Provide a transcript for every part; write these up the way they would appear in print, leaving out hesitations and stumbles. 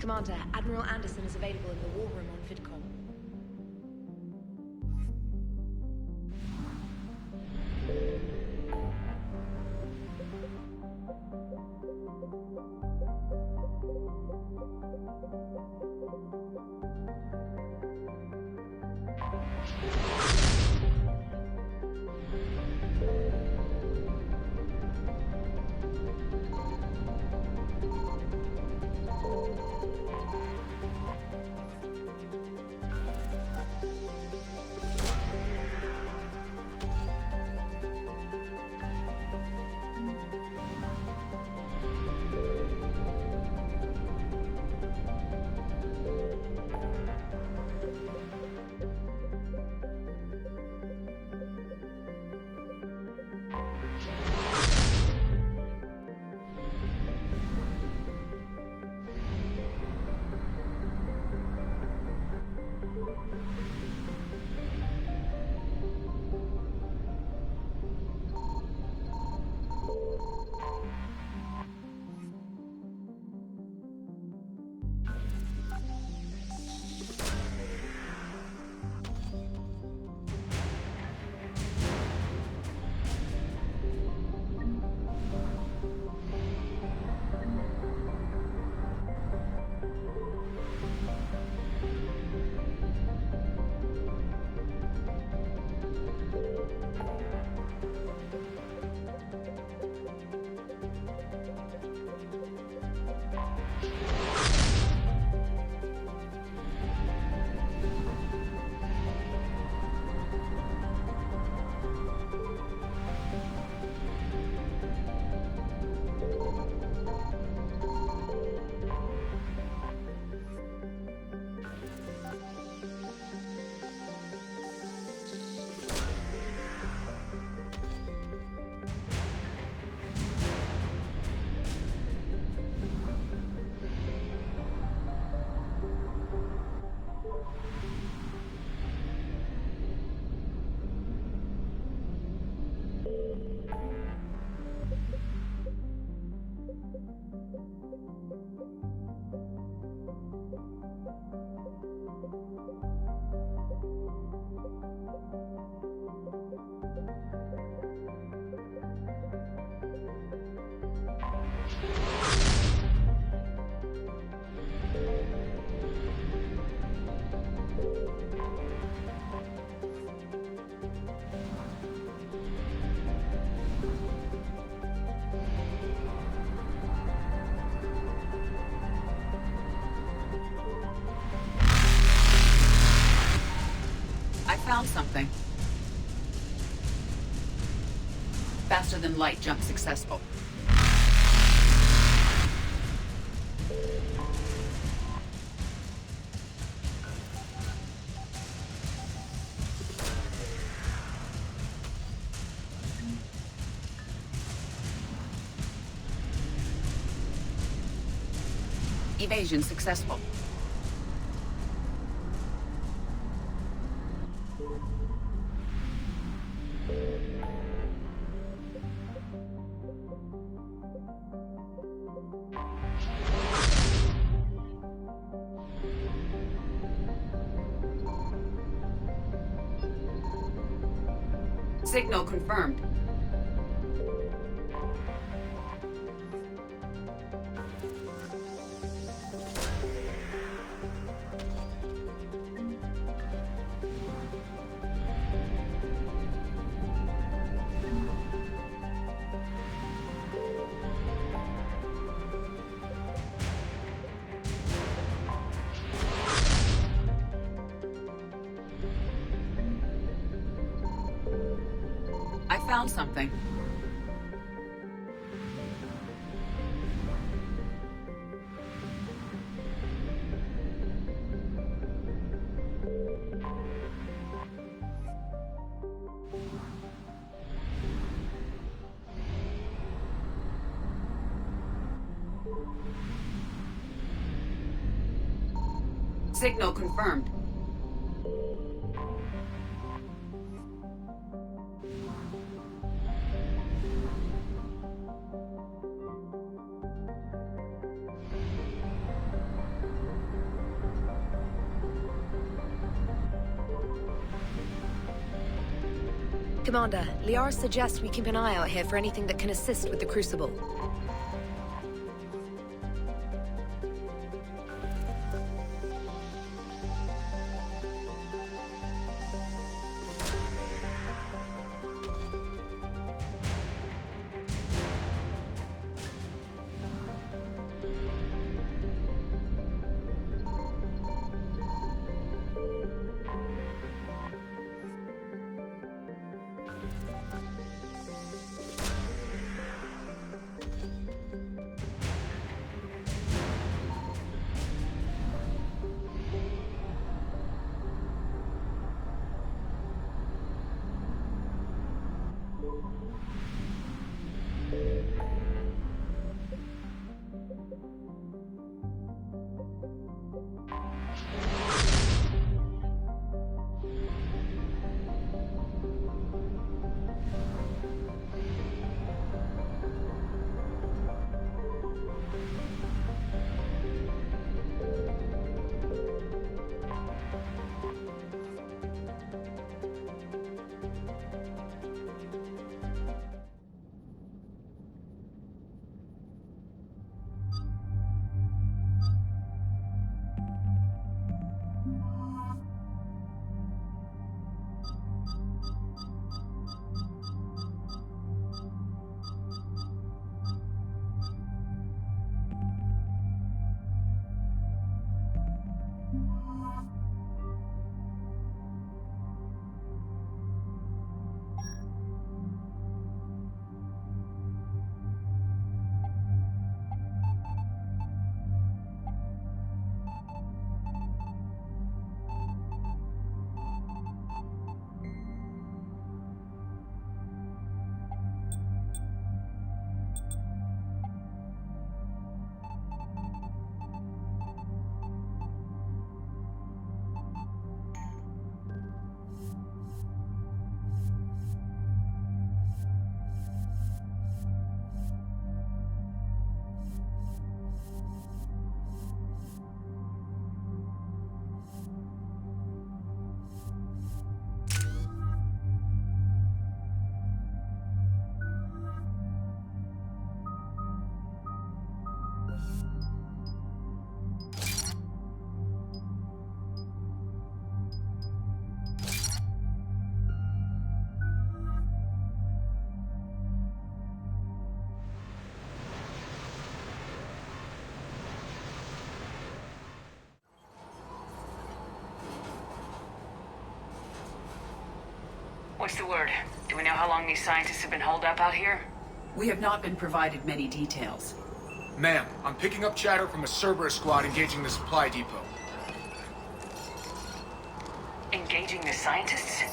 Commander, Admiral Anderson is available in the war room on VidCom. Found something. Faster than light jump successful. Evasion successful. Signal confirmed. I found something. Signal confirmed. Commander, Liara suggests we keep an eye out here for anything that can assist with the Crucible. What's the word? Do we know how long these scientists have been holed up out here? We have not been provided many details. Ma'am, I'm picking up chatter from a Cerberus squad engaging the supply depot. Engaging the scientists?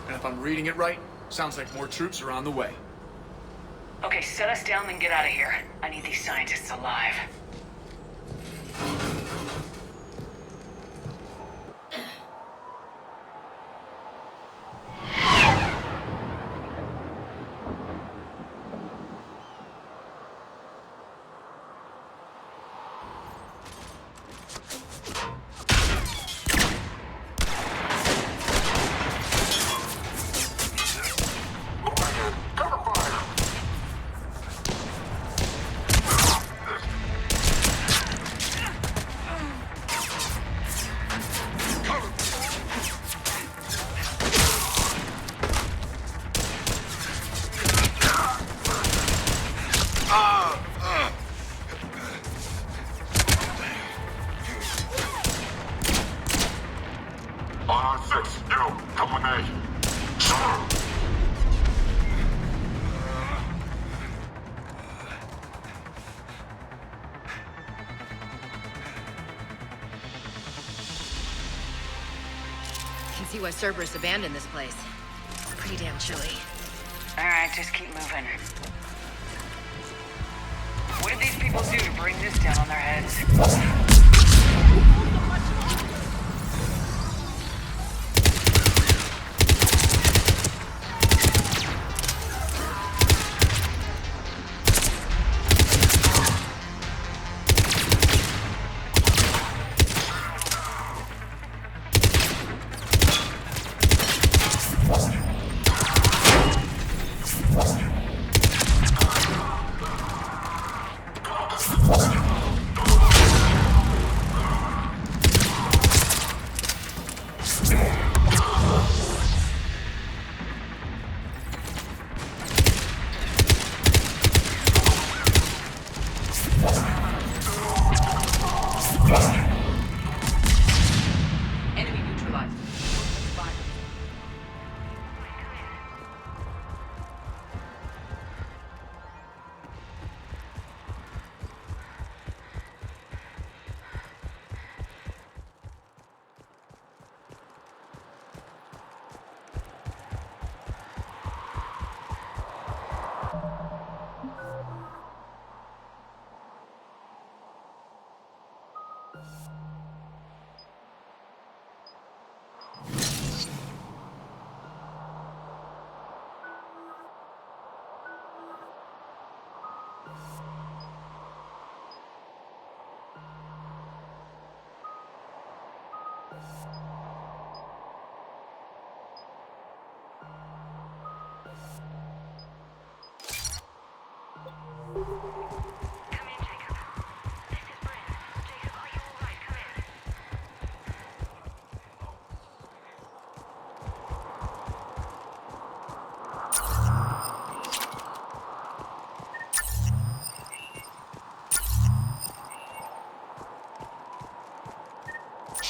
And if I'm reading it right, sounds like more troops are on the way. Okay, set us down and get out of here. I need these scientists alive. Can see why Cerberus abandoned this place. It's pretty damn chilly. Alright, just keep moving. What did these people do to bring this down on their heads?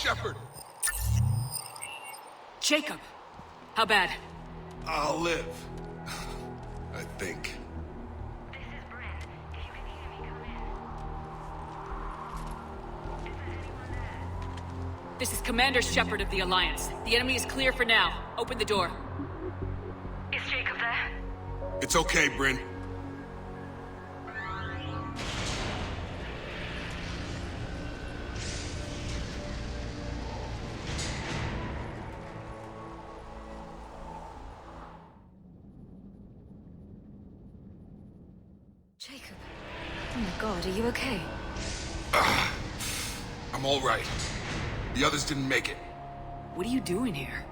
Shepard! Jacob! How bad? I'll live. I think. This is Bryn. If you can hear me, come in. Is there anyone there? This is Commander Shepard of the Alliance. The enemy is clear for now. Open the door. Is Jacob there? It's okay, Bryn. Jacob. Oh my god, are you okay? I'm all right. The others didn't make it. What are you doing here?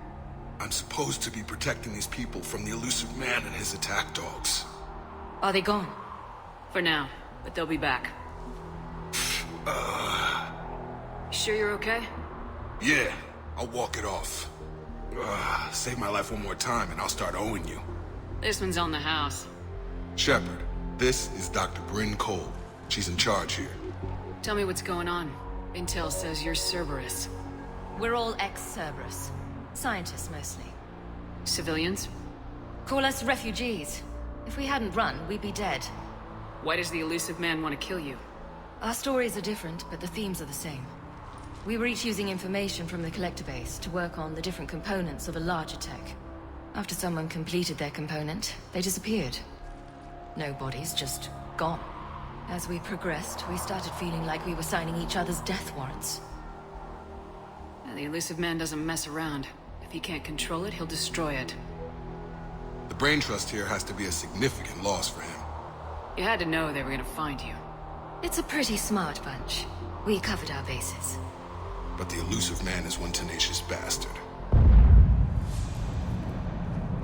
I'm supposed to be protecting these people from the elusive man and his attack dogs. Are they gone? For now, but they'll be back. Sure you're okay? Yeah, I'll walk it off. Save my life one more time and I'll start owing you. This one's on the house. Shepard, this is Dr. Bryn Cole. She's in charge here. Tell me what's going on. Intel says you're Cerberus. We're all ex-Cerberus. Scientists, mostly. Civilians? Call us refugees. If we hadn't run, we'd be dead. Why does the elusive man want to kill you? Our stories are different, but the themes are the same. We were each using information from the collector base to work on the different components of a larger tech. After someone completed their component, they disappeared. No bodies, just gone. As we progressed, we started feeling like we were signing each other's death warrants. The elusive man doesn't mess around. If he can't control it, he'll destroy it. The brain trust here has to be a significant loss for him. You had to know they were gonna find you. It's a pretty smart bunch. We covered our bases. But the elusive man is one tenacious bastard.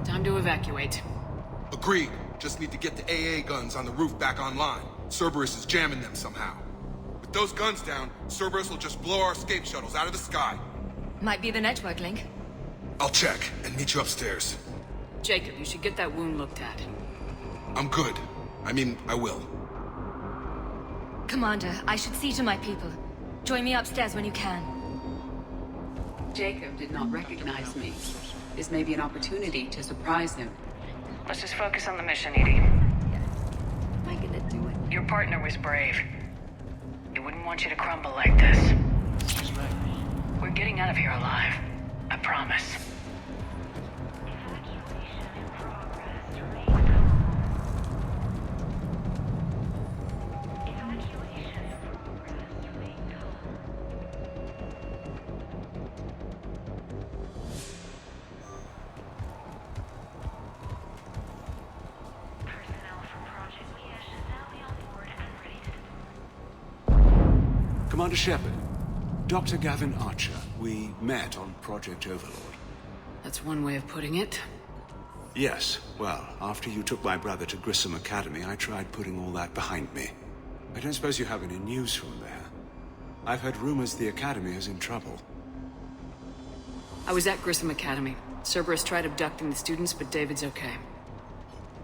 Time to evacuate. Agreed. Just need to get the AA guns on the roof back online. Cerberus is jamming them somehow. With those guns down, Cerberus will just blow our escape shuttles out of the sky. Might be the network link. I'll check and meet you upstairs. Jacob, you should get that wound looked at. I'm good. I mean, I will. Commander, I should see to my people. Join me upstairs when you can. Jacob did not recognize me. This may be an opportunity to surprise him. Let's just focus on the mission, Edie. Am I gonna do it? Your partner was brave. He wouldn't want you to crumble like this. We're getting out of here alive. I promise. Evacuation in progress. Evacuation in progress. Remain calm. Personnel from Project Mia should now be on board and ready to... Commander Shepard, Dr. Gavin Archer. We met on Project Overlord. That's one way of putting it. Yes, well, after you took my brother to Grissom Academy, I tried putting all that behind me. I don't suppose you have any news from there. I've heard rumors the Academy is in trouble. I was at Grissom Academy. Cerberus tried abducting the students, but David's okay.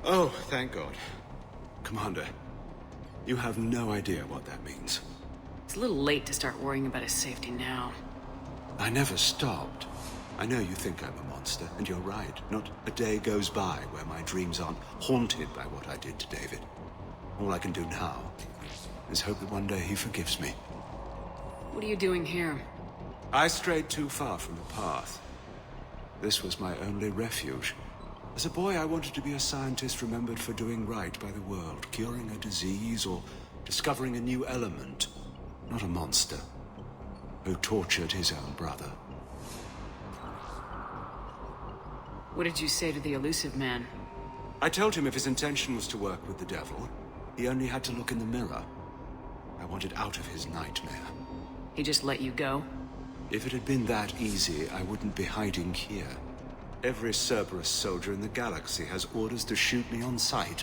Oh, thank God. Commander, you have no idea what that means. It's a little late to start worrying about his safety now. I never stopped. I know you think I'm a monster, and you're right. Not a day goes by where my dreams aren't haunted by what I did to David. All I can do now is hope that one day he forgives me. What are you doing here? I strayed too far from the path. This was my only refuge. As a boy, I wanted to be a scientist remembered for doing right by the world, curing a disease or discovering a new element. Not a monster who tortured his own brother. What did you say to the elusive man? I told him if his intention was to work with the devil, he only had to look in the mirror. I wanted out of his nightmare. He just let you go? If it had been that easy, I wouldn't be hiding here. Every Cerberus soldier in the galaxy has orders to shoot me on sight.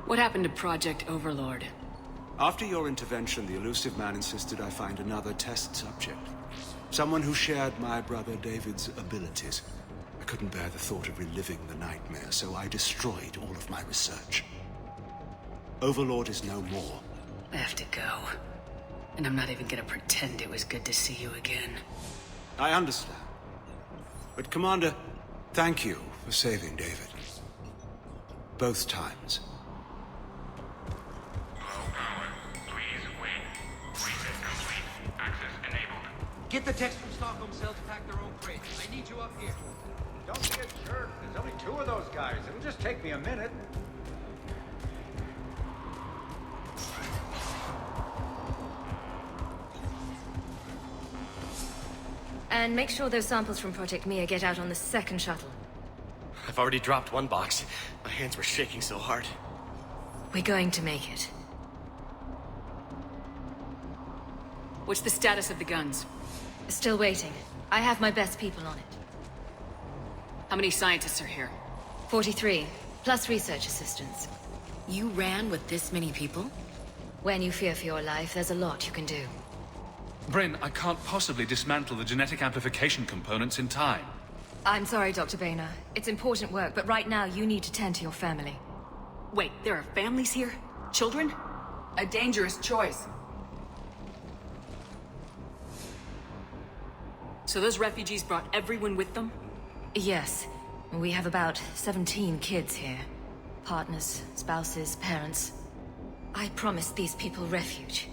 What happened to Project Overlord? After your intervention, the elusive man insisted I find another test subject. Someone who shared my brother David's abilities. I couldn't bear the thought of reliving the nightmare, so I destroyed all of my research. Overlord is no more. I have to go. And I'm not even gonna pretend it was good to see you again. I understand. But Commander, thank you for saving David. Both times. Low power. Please wait. Reset complete. Access enabled. Get the techs from Stockholm Cell to pack their own crates. I need you up here. Don't be a jerk. There's only 2 of those guys. It'll just take me a minute. And make sure those samples from Project Mia get out on the second shuttle. I've already dropped one box. My hands were shaking so hard. We're going to make it. What's the status of the guns? Still waiting. I have my best people on it. How many scientists are here? 43, plus research assistants. You ran with this many people? When you fear for your life, there's a lot you can do. Bryn, I can't possibly dismantle the genetic amplification components in time. I'm sorry, Dr. Boehner. It's important work, but right now you need to tend to your family. Wait, there are families here? Children? A dangerous choice. So those refugees brought everyone with them? Yes. We have about 17 kids here. Partners, spouses, parents. I promised these people refuge.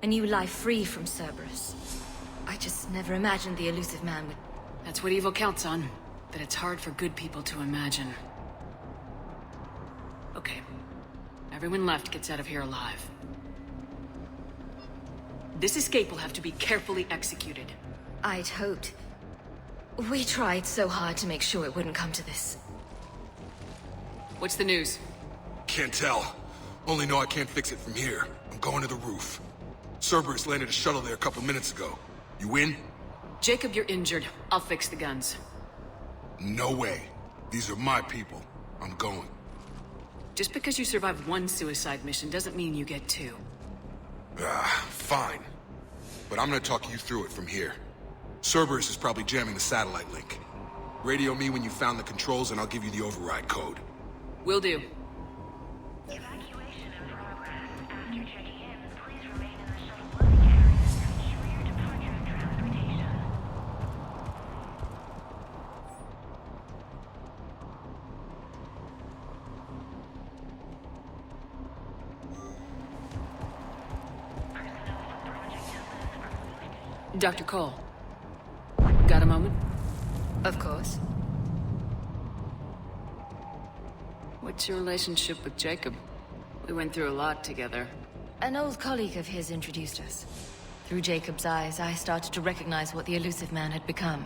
A new life free from Cerberus. I just never imagined the elusive man would... That's what evil counts on. That it's hard for good people to imagine. Okay. Everyone left gets out of here alive. This escape will have to be carefully executed. I'd hoped. We tried so hard to make sure it wouldn't come to this. What's the news? Can't tell. Only know I can't fix it from here. I'm going to the roof. Cerberus landed a shuttle there a couple minutes ago. You in? Jacob, you're injured. I'll fix the guns. No way. These are my people. I'm going. Just because you survived one suicide mission doesn't mean you get 2. Fine. But I'm gonna talk you through it from here. Cerberus is probably jamming the satellite link. Radio me when you found the controls and I'll give you the override code. Will do. Evacuation in progress. After checking in, please remain in the shuttle loading area to ensure your departure and transportation. Personnel from Project Tempest are moved. Dr. Cole. Got a moment? Of course. What's your relationship with Jacob? We went through a lot together. An old colleague of his introduced us. Through Jacob's eyes, I started to recognize what the elusive man had become.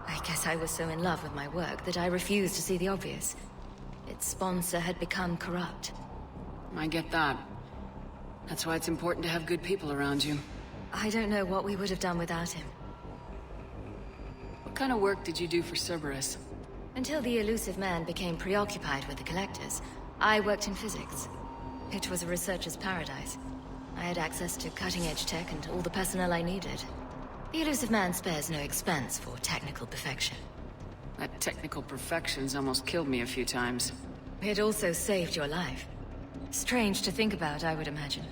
I guess I was so in love with my work that I refused to see the obvious. Its sponsor had become corrupt. I get that. That's why it's important to have good people around you. I don't know what we would have done without him. What kind of work did you do for Cerberus? Until the elusive man became preoccupied with the Collectors, I worked in physics. It was a researcher's paradise. I had access to cutting-edge tech and all the personnel I needed. The elusive man spares no expense for technical perfection. That technical perfection's almost killed me a few times. It also saved your life. Strange to think about, I would imagine.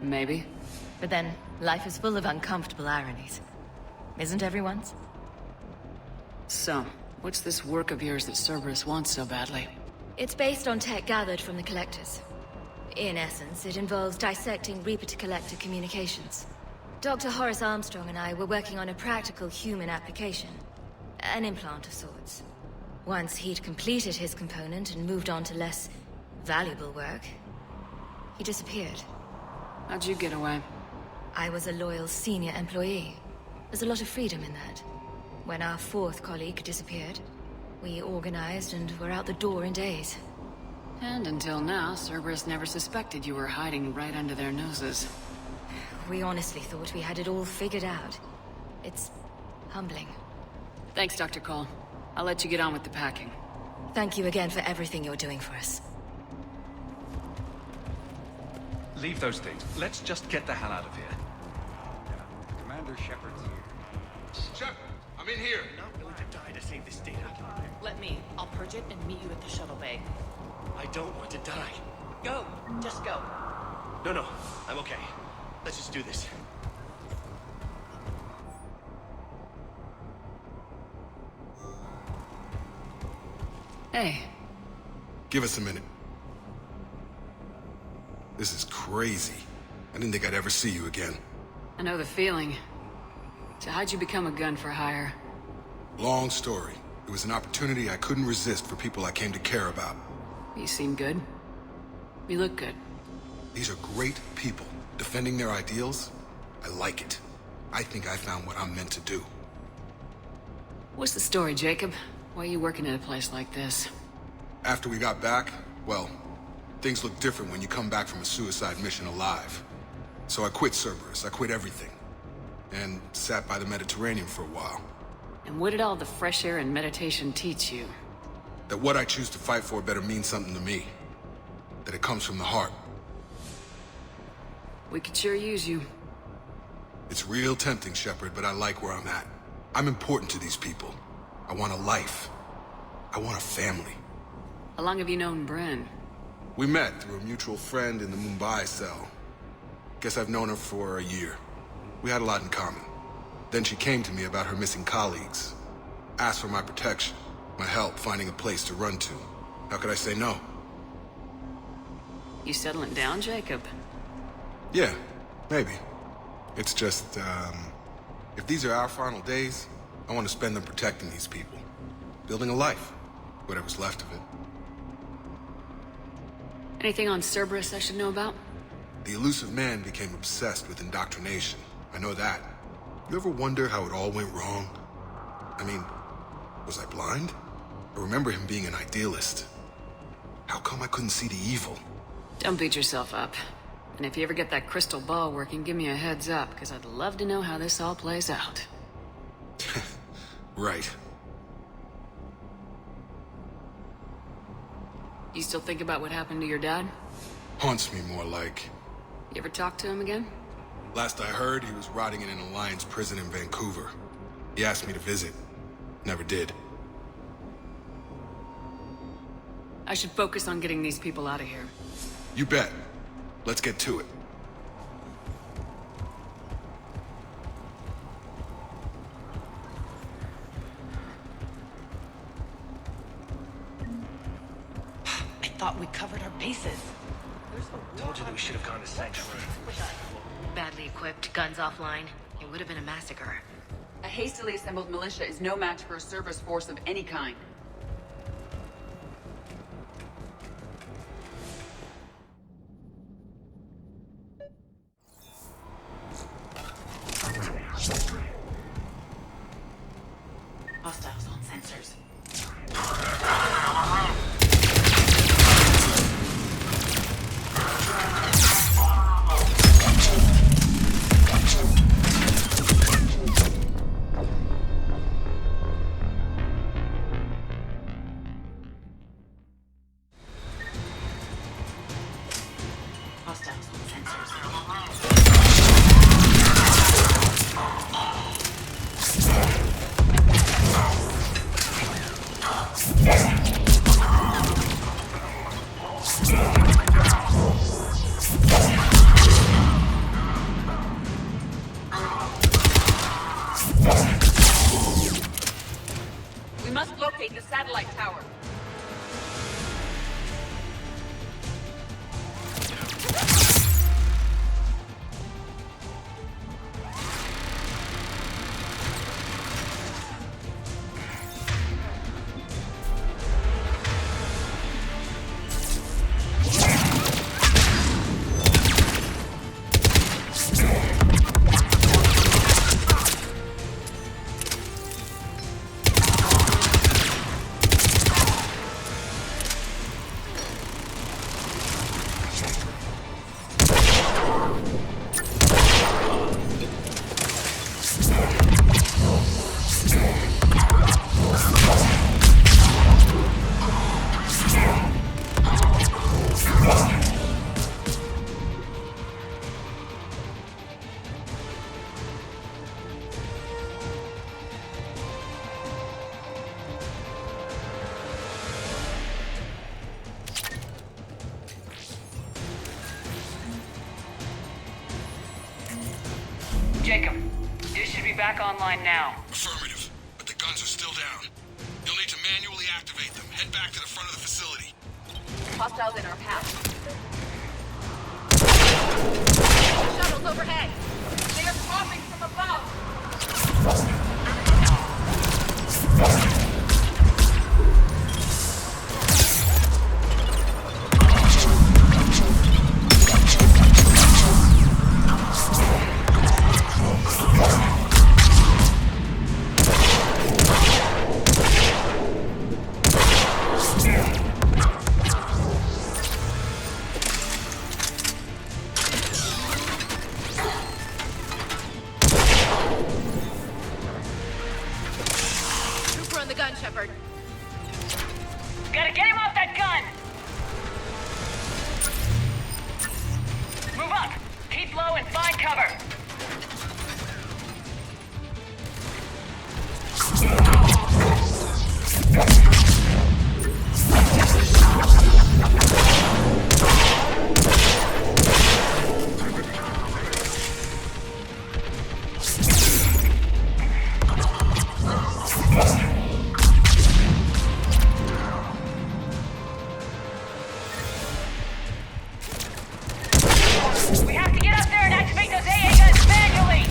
Maybe. But then, life is full of uncomfortable ironies. Isn't everyone's? So, what's this work of yours that Cerberus wants so badly? It's based on tech gathered from the Collectors. In essence, it involves dissecting Reaper-to-Collector communications. Dr. Horace Armstrong and I were working on a practical human application. An implant of sorts. Once he'd completed his component and moved on to less valuable work, he disappeared. How'd you get away? I was a loyal senior employee. There's a lot of freedom in that. When our 4th colleague disappeared, we organized and were out the door in days. And until now, Cerberus never suspected you were hiding right under their noses. We honestly thought we had it all figured out. It's humbling. Thanks, Dr. Cole. I'll let you get on with the packing. Thank you again for everything you're doing for us. Leave those things. Let's just get the hell out of here. Commander Shepard's here. Shepard, I'm in here. I'm not going to die to save this data. Let me. I'll purge it and meet you at the shuttle bay. I don't want to die. Go. Just go. No, I'm okay. Let's just do this. Hey. Give us a minute. This is crazy. I didn't think I'd ever see you again. I know the feeling. So how'd you become a gun for hire? Long story. It was an opportunity I couldn't resist for people I came to care about. You seem good. You look good. These are great people. Defending their ideals, I like it. I think I found what I'm meant to do. What's the story, Jacob? Why are you working at a place like this? After we got back, well, things look different when you come back from a suicide mission alive. So I quit Cerberus, I quit everything. And sat by the Mediterranean for a while. And what did all the fresh air and meditation teach you? That what I choose to fight for better mean something to me. That it comes from the heart. We could sure use you. It's real tempting, Shepard, but I like where I'm at. I'm important to these people. I want a life. I want a family. How long have you known Bren? We met through a mutual friend in the Mumbai cell. Guess I've known her for a year. We had a lot in common. Then she came to me about her missing colleagues. Asked for my protection, my help finding a place to run to. How could I say no? You settling down, Jacob? Yeah, maybe. It's just, if these are our final days, I want to spend them protecting these people. Building a life. Whatever's left of it. Anything on Cerberus I should know about? The elusive man became obsessed with indoctrination. I know that. You ever wonder how it all went wrong? I mean, was I blind? I remember him being an idealist. How come I couldn't see the evil? Don't beat yourself up. And if you ever get that crystal ball working, give me a heads up, because I'd love to know how this all plays out. Right. You still think about what happened to your dad? Haunts me more like. You ever talk to him again? Last I heard, he was rotting in an Alliance prison in Vancouver. He asked me to visit. Never did. I should focus on getting these people out of here. You bet. Let's get to it. I thought we covered our bases. Told you that we should have gone to Sanctuary. Badly equipped, guns offline. It would have been a massacre. A hastily assembled militia is no match for a Cerberus force of any kind. Hostiles on sensors. Hostiles on sensors. We must locate the satellite tower. Jacob, this should be back online now. Affirmative, but the guns are still down. You'll need to manually activate them. Head back to the front of the facility. Hostiles in our path. Shuttles overhead. They are popping from above. Gotta get him off that gun! Move up! Keep low and find cover! We have to get up there and activate those AA guns manually!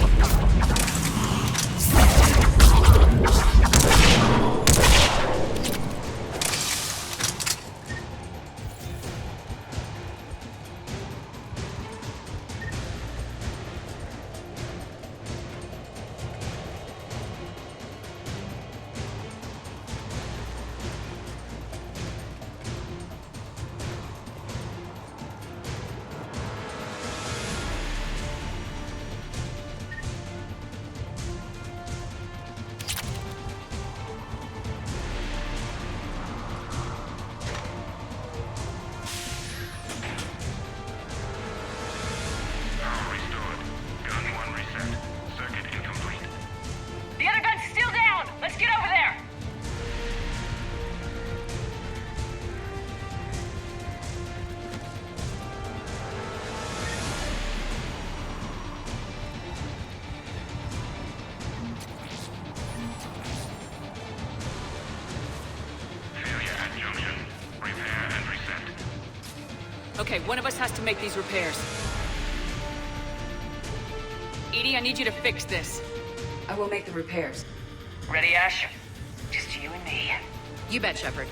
The other gun's still down! Let's get over there! Failure at Junction. Repair and reset. Okay, one of us has to make these repairs. Edie, I need you to fix this. I will make the repairs. Ready, Ash? Just you and me. You bet, Shepard.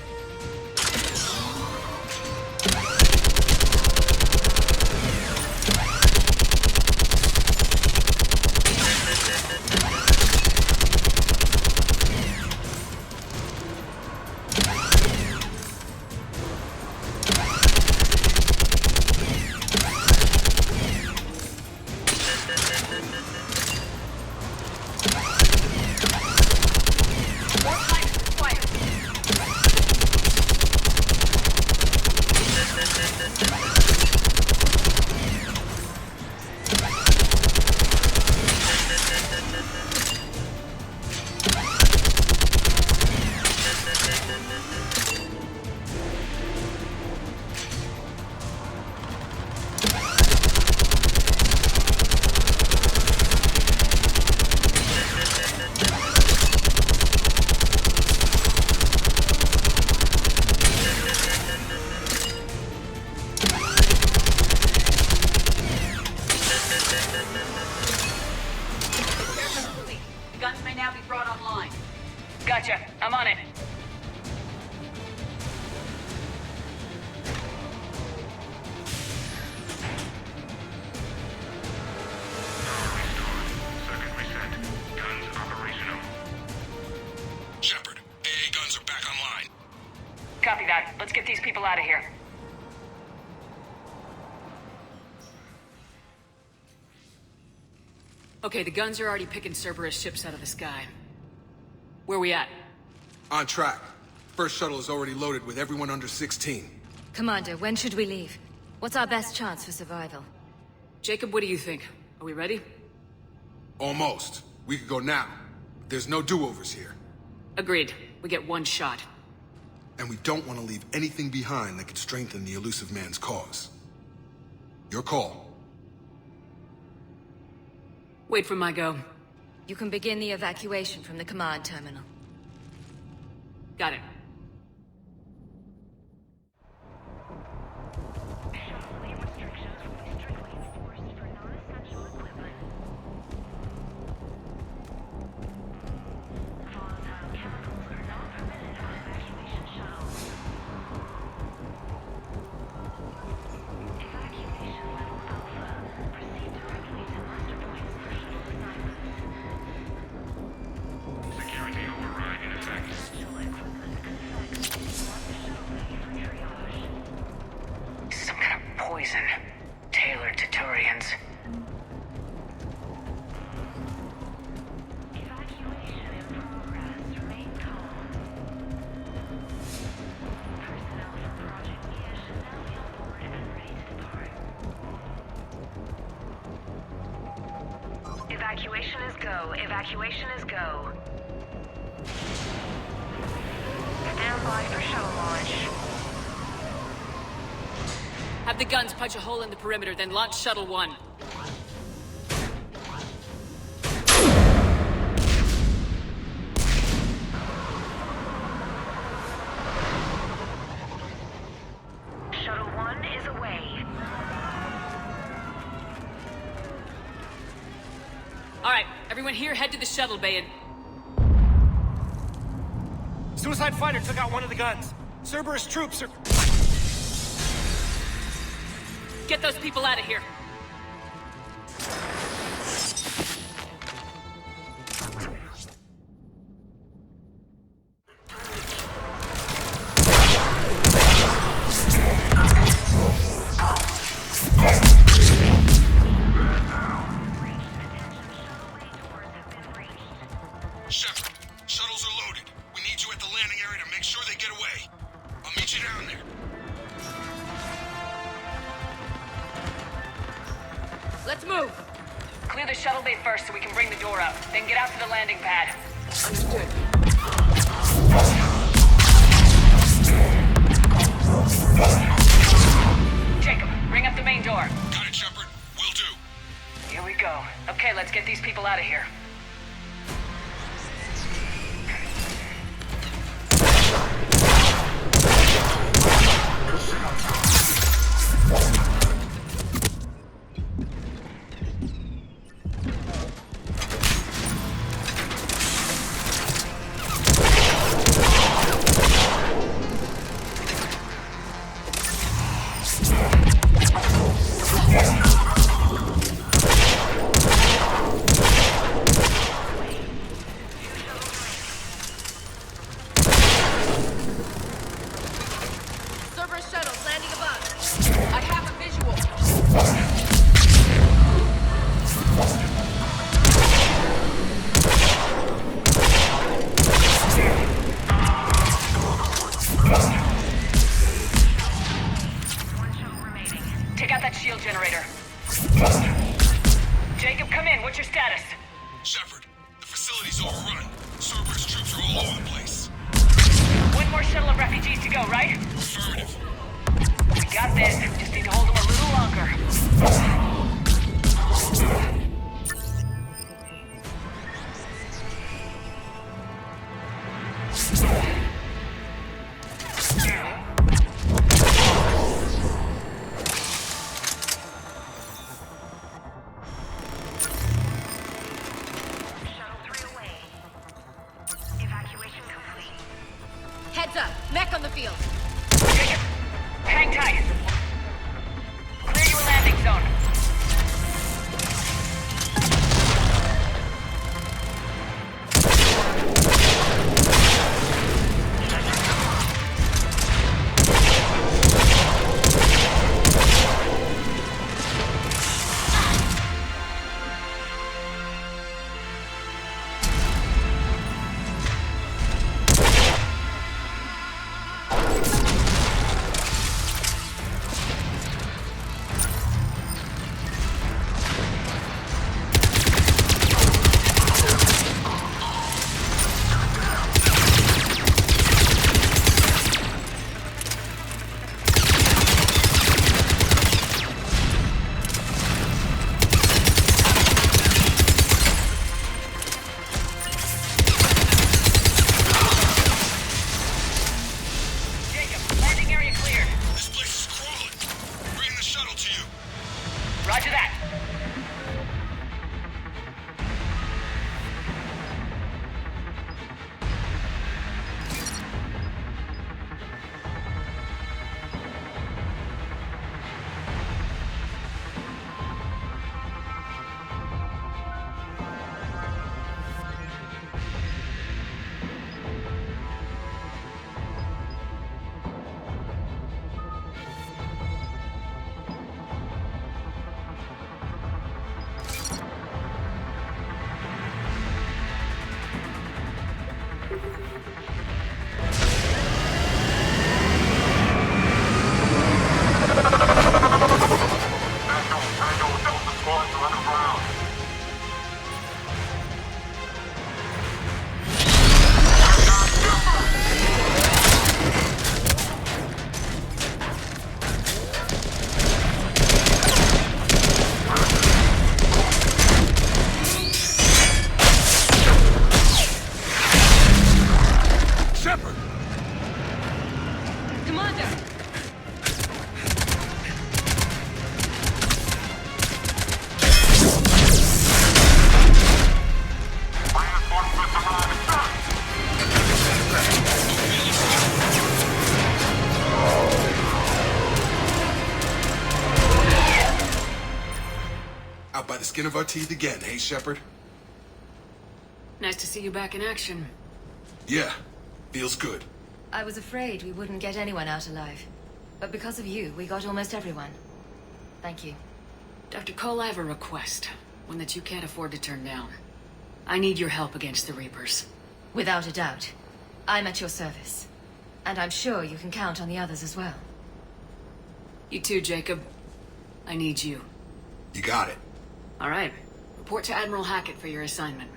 More time required. Repairs are complete. The guns may now be brought online. Gotcha. I'm on it. Circuit reset. Guns operational. Shepard, AA guns are back online. Copy that. Let's get these people out of here. Okay, the guns are already picking Cerberus ships out of the sky. Where we at? On track. First shuttle is already loaded with everyone under 16. Commander, when should we leave? What's our best chance for survival? Jacob, what do you think? Are we ready? Almost. We could go now. There's no do-overs here. Agreed. We get one shot. And we don't want to leave anything behind that could strengthen the elusive man's cause. Your call. Wait for my go. You can begin the evacuation from the command terminal. Got it. Security override in effect. Some kind of poison. Tailored to Turians. Evacuation in progress. Remain calm. Personnel from Project Mia should now be on board and ready to depart. Evacuation is go. Evacuation is go. Stand by for shuttle launch. Have the guns punch a hole in the perimeter, then launch Shuttle 1. Shuttle 1 is away. Alright, everyone here, head to the shuttle bay and... Suicide fighter took out one of the guns. Cerberus troops are... Get those people out of here. Shepard, shuttles are loaded. We need you at the landing area to make sure they get away. I'll meet you down there. Let's move. Clear the shuttle bay first so we can bring the door up. Then get out to the landing pad. Understood. Jacob, bring up the main door. Got it, Shepard. Will do. Here we go. Okay, let's get these people out of here. Cerberus shuttles landing above. I have a visual. One shuttle remaining. Take out that shield generator. Jacob, come in. What's your status? Shepard, the facility's overrun. Cerberus troops are all over the place. One more shuttle of refugees to go, right? Affirmative. We got this. Just need to hold them a little longer. Shuttle 3 away. Evacuation complete. Heads up. Mech on the field. Jacob, hang tight. Clear your landing zone. Shepard. Commander! Out by the skin of our teeth again, hey, Shepard? Nice to see you back in action. Yeah, feels good. I was afraid we wouldn't get anyone out alive. But because of you, we got almost everyone. Thank you. Dr. Cole, I have a request. One that you can't afford to turn down. I need your help against the Reapers. Without a doubt. I'm at your service. And I'm sure you can count on the others as well. You too, Jacob. I need you. You got it. All right. Report to Admiral Hackett for your assignment.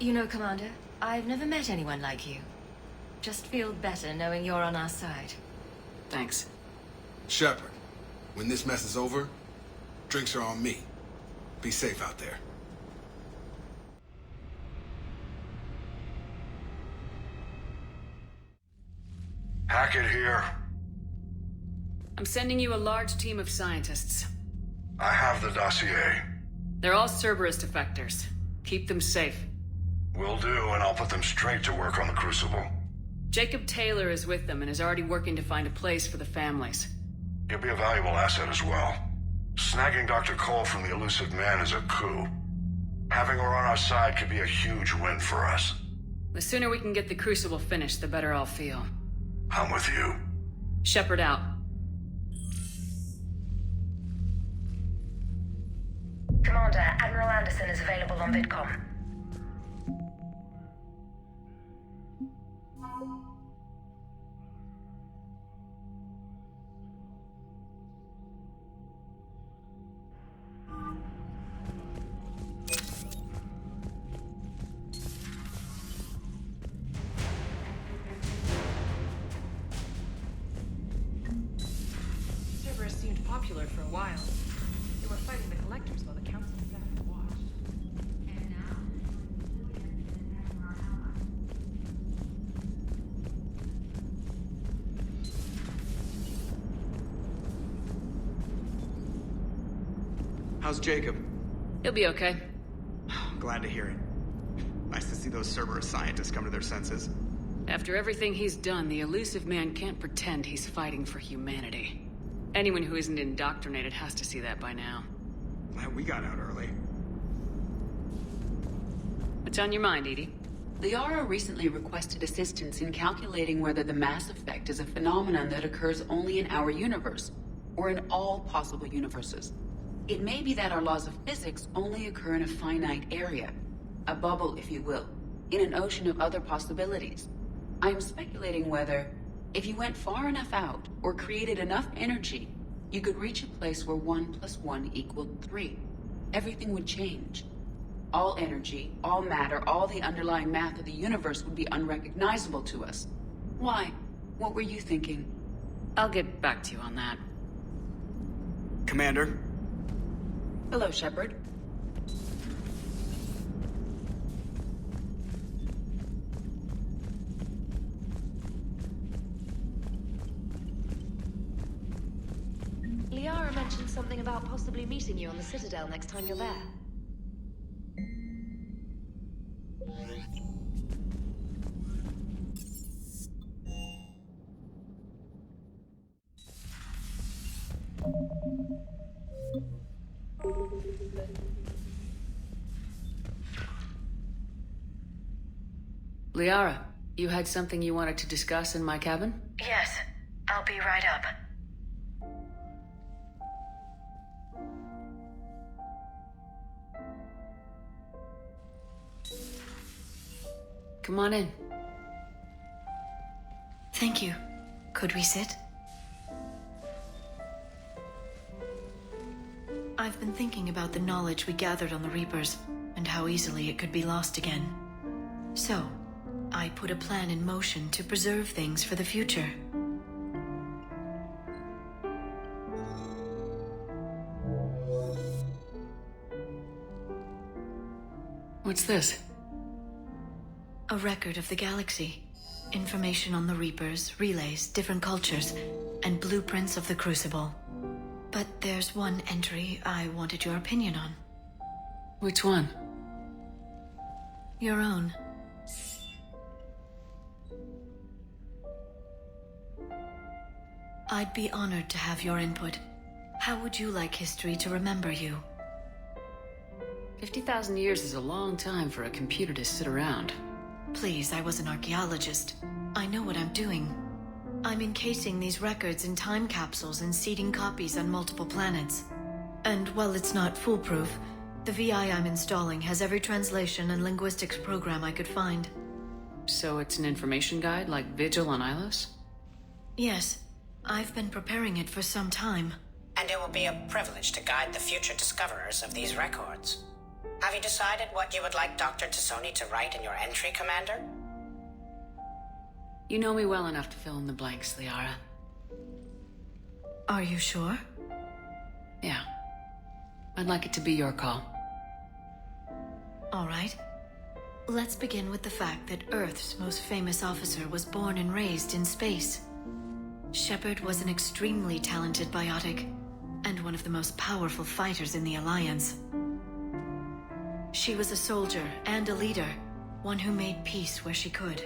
You know, Commander, I've never met anyone like you. Just feel better knowing you're on our side. Thanks. Shepard, when this mess is over, drinks are on me. Be safe out there. Hackett here. I'm sending you a large team of scientists. I have the dossier. They're all Cerberus defectors. Keep them safe. Will do, and I'll put them straight to work on the Crucible. Jacob Taylor is with them and is already working to find a place for the families. He'll be a valuable asset as well. Snagging Dr. Cole from the elusive man is a coup. Having her on our side could be a huge win for us. The sooner we can get the Crucible finished, the better I'll feel. I'm with you. Shepard out. Commander, Admiral Anderson is available on VidCom. Cerberus seemed popular for a while. They were fighting the Collectors while the Council sat and watched. And now... How's Jacob? He'll be okay. Glad to hear it. Nice to see those Cerberus scientists come to their senses. After everything he's done, the elusive man can't pretend he's fighting for humanity. Anyone who isn't indoctrinated has to see that by now. Glad we got out early. What's on your mind, Edie? Liara recently requested assistance in calculating whether the mass effect is a phenomenon that occurs only in our universe, or in all possible universes. It may be that our laws of physics only occur in a finite area, a bubble, if you will, in an ocean of other possibilities. I am speculating whether, if you went far enough out, or created enough energy, you could reach a place where 1 + 1 = 3. Everything would change. All energy, all matter, all the underlying math of the universe would be unrecognizable to us. Why? What were you thinking? I'll get back to you on that. Commander? Hello, Shepard. Liara mentioned something about possibly meeting you on the Citadel next time you're there. Liara, you had something you wanted to discuss in my cabin? Yes, I'll be right up. Come on in. Thank you. Could we sit? I've been thinking about the knowledge we gathered on the Reapers, and how easily it could be lost again. So, I put a plan in motion to preserve things for the future. What's this? A record of the galaxy. Information on the Reapers, relays, different cultures, and blueprints of the Crucible. But there's one entry I wanted your opinion on. Which one? Your own. I'd be honored to have your input. How would you like history to remember you? 50,000 years is a long time for a computer to sit around. Please, I was an archaeologist. I know what I'm doing. I'm encasing these records in time capsules and seeding copies on multiple planets. And while it's not foolproof, the VI I'm installing has every translation and linguistics program I could find. So it's an information guide like Vigil on Ilos? Yes. I've been preparing it for some time. And it will be a privilege to guide the future discoverers of these records. Have you decided what you would like Dr. Tassoni to write in your entry, Commander? You know me well enough to fill in the blanks, Liara. Are you sure? Yeah. I'd like it to be your call. All right. Let's begin with the fact that Earth's most famous officer was born and raised in space. Shepard was an extremely talented biotic, and one of the most powerful fighters in the Alliance. She was a soldier and a leader, one who made peace where she could.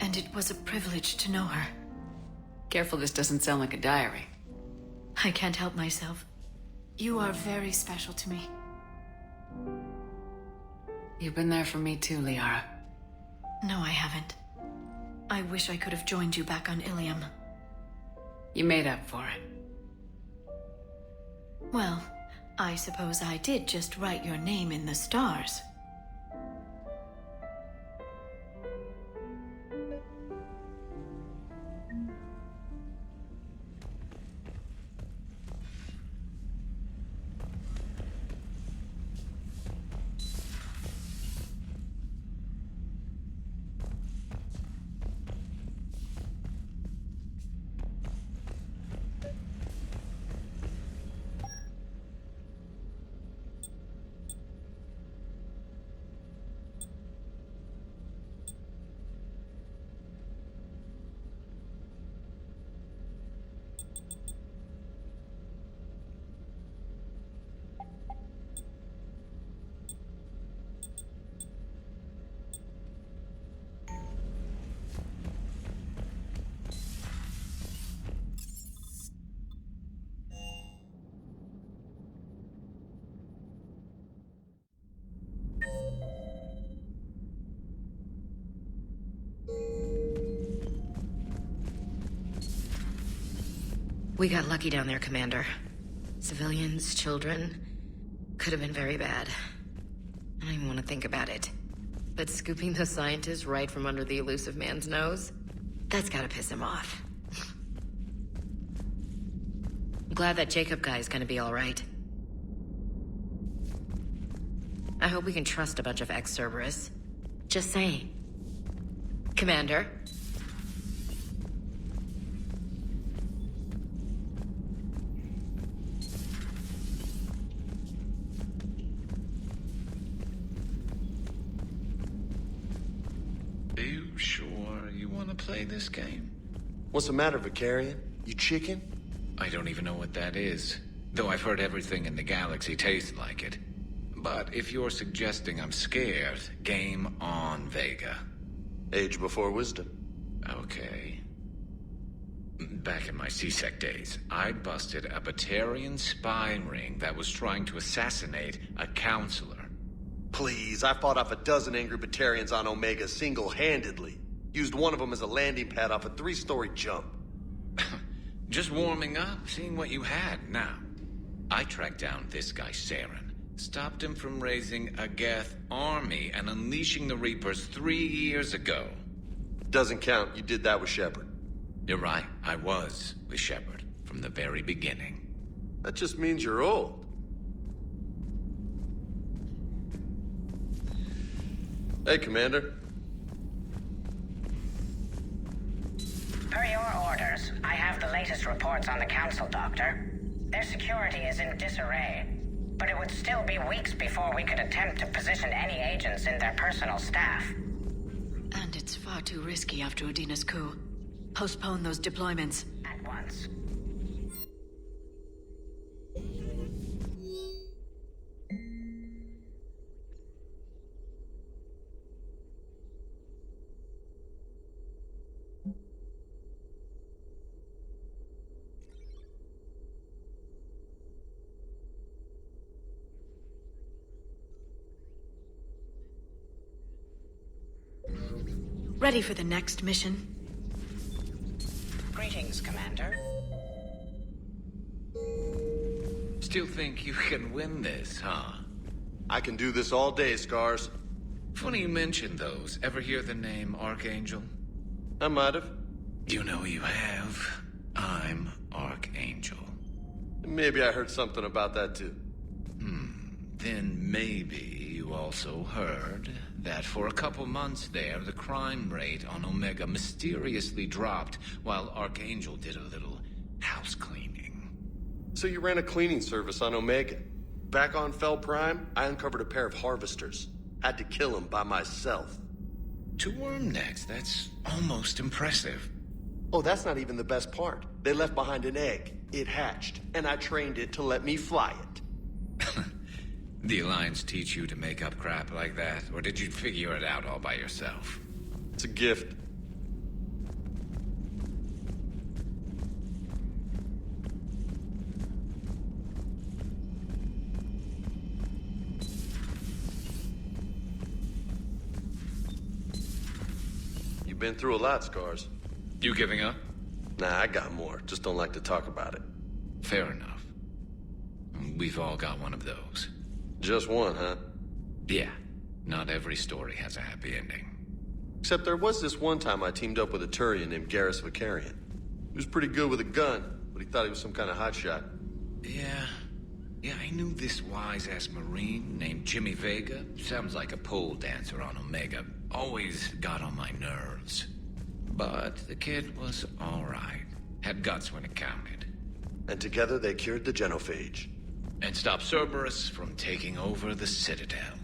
And it was a privilege to know her. Careful this doesn't sound like a diary. I can't help myself. You are very special to me. You've been there for me too, Liara. No, I haven't. I wish I could have joined you back on Ilium. You made up for it. Well, I suppose I did just write your name in the stars. We got lucky down there, Commander. Civilians, children. Could have been very bad. I don't even want to think about it. But scooping those scientists right from under the elusive man's nose? That's gotta piss him off. I'm glad that Jacob guy is gonna be alright. I hope we can trust a bunch of ex-Cerberus. Just saying. Commander? Are you sure you want to play this game? What's the matter, Vicarian? You chicken? I don't even know what that is. Though I've heard everything in the galaxy tastes like it. But if you're suggesting I'm scared, game on, Vega. Age before wisdom. Okay. Back in my C-Sec days, I busted a Batarian spy ring that was trying to assassinate a counselor. Please, I fought off a dozen angry Batarians on Omega single-handedly. Used one of them as a landing pad off a 3-story jump. Just warming up, seeing what you had. Now, I tracked down this guy, Saren. Stopped him from raising a Geth army and unleashing the Reapers 3 years ago. Doesn't count. You did that with Shepard. You're right. I was with Shepard from the very beginning. That just means you're old. Hey, Commander. Per your orders, I have the latest reports on the Council, Doctor. Their security is in disarray, but it would still be weeks before we could attempt to position any agents in their personal staff. far too risky after Udina's coup. Postpone those deployments. At once. Ready for the next mission? Greetings, Commander. Still think you can win this, huh? I can do this all day, Scars. Funny you mention those. Ever hear the name Archangel? I might have. You know you have. I'm Archangel. Maybe I heard something about that too. Then maybe you also heard that for a couple months there, the crime rate on Omega mysteriously dropped while Archangel did a little house cleaning. So you ran a cleaning service on Omega. Back on Fel Prime, I uncovered a pair of harvesters. Had to kill them by myself. 2 worm necks, that's almost impressive. Oh, that's not even the best part. They left behind an egg. It hatched, and I trained it to let me fly it. The Alliance teach you to make up crap like that, or did you figure it out all by yourself? It's a gift. You've been through a lot, Scars. You giving up? Nah, I got more. Just don't like to talk about it. Fair enough. We've all got one of those. Just one, huh? Yeah. Not every story has a happy ending. Except there was this one time I teamed up with a Turian named Garrus Vicarian. He was pretty good with a gun, but he thought he was some kind of hotshot. Yeah, I knew this wise-ass Marine named Jimmy Vega. Sounds like a pole dancer on Omega. Always got on my nerves. But the kid was alright. Had guts when it counted. And together they cured the genophage. And stopped Cerberus from taking over the Citadel.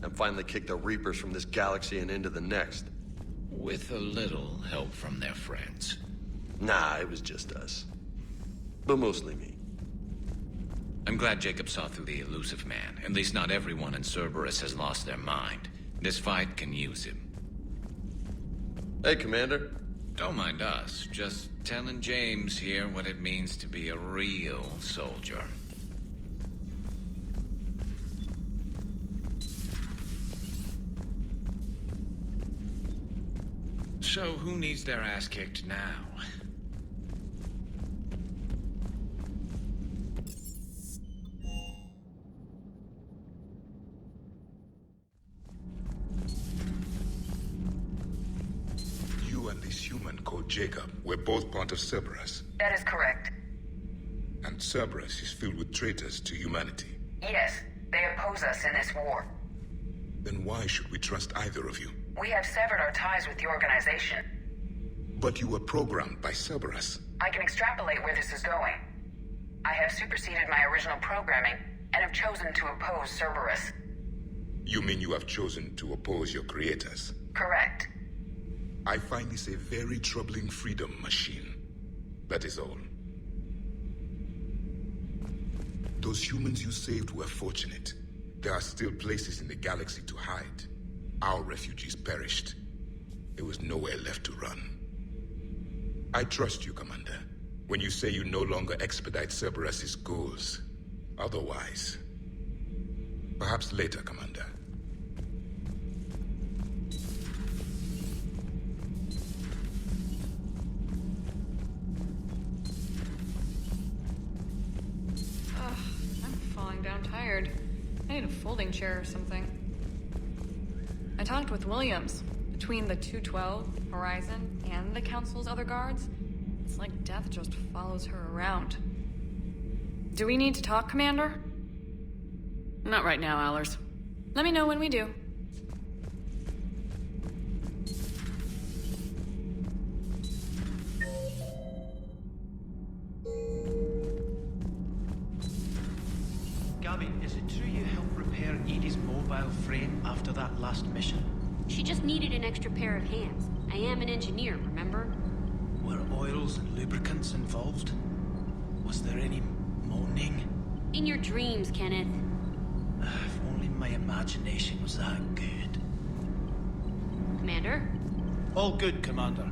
And finally kicked the Reapers from this galaxy and into the next. With a little help from their friends. Nah, it was just us. But mostly me. I'm glad Jacob saw through the elusive man. At least not everyone in Cerberus has lost their mind. This fight can use him. Hey, Commander. Don't mind us. Just telling James here what it means to be a real soldier. So, who needs their ass kicked now? You and this human called Jacob were both part of Cerberus. That is correct. And Cerberus is filled with traitors to humanity. Yes, they oppose us in this war. Then why should we trust either of you? We have severed our ties with the organization. But you were programmed by Cerberus. I can extrapolate where this is going. I have superseded my original programming and have chosen to oppose Cerberus. You mean you have chosen to oppose your creators? Correct. I find this a very troubling freedom machine. That is all. Those humans you saved were fortunate. There are still places in the galaxy to hide. Our refugees perished. There was nowhere left to run. I trust you, Commander, when you say you no longer expedite Cerberus's goals. Otherwise... Perhaps later, Commander. Ugh, I'm falling down tired. I need a folding chair or something. I talked with Williams. Between the 212, Horizon, and the Council's other guards, it's like death just follows her around. Do we need to talk, Commander? Not right now, Allers. Let me know when we do. Gabby, is it true you helped repair Edie's mobile frame after that last mission? She just needed an extra pair of hands. I am an engineer, remember? Were oils and lubricants involved? Was there any moaning? In your dreams, Kenneth. If only my imagination was that good. Commander? All good, Commander.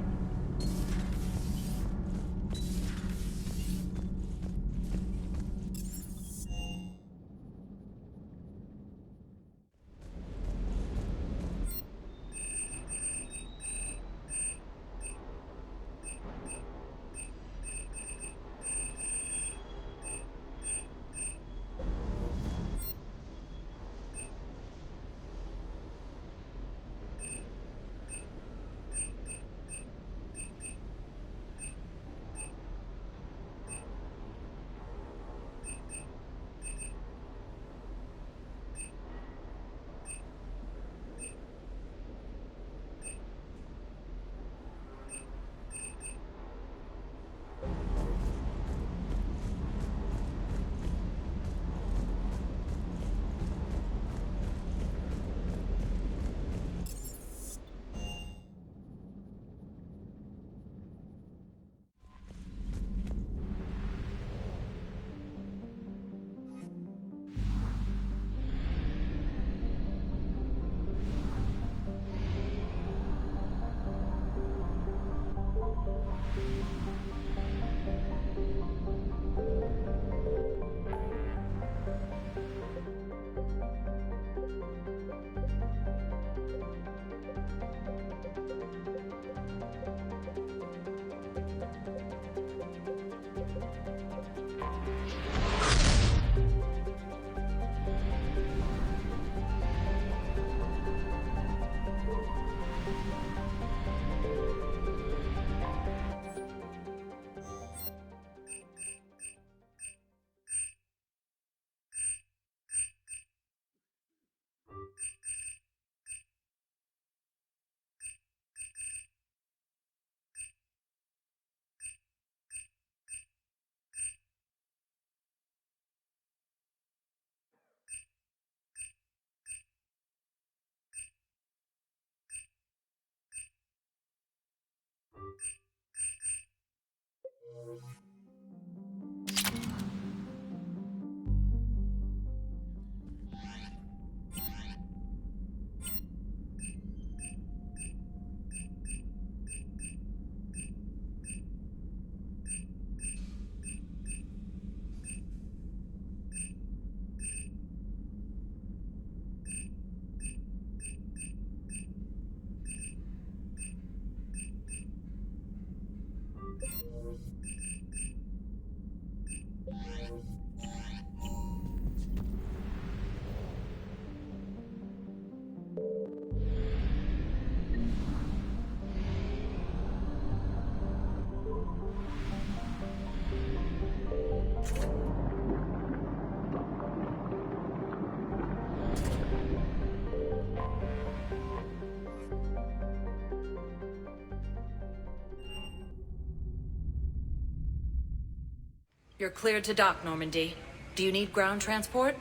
You're cleared to dock, Normandy. Do you need ground transport?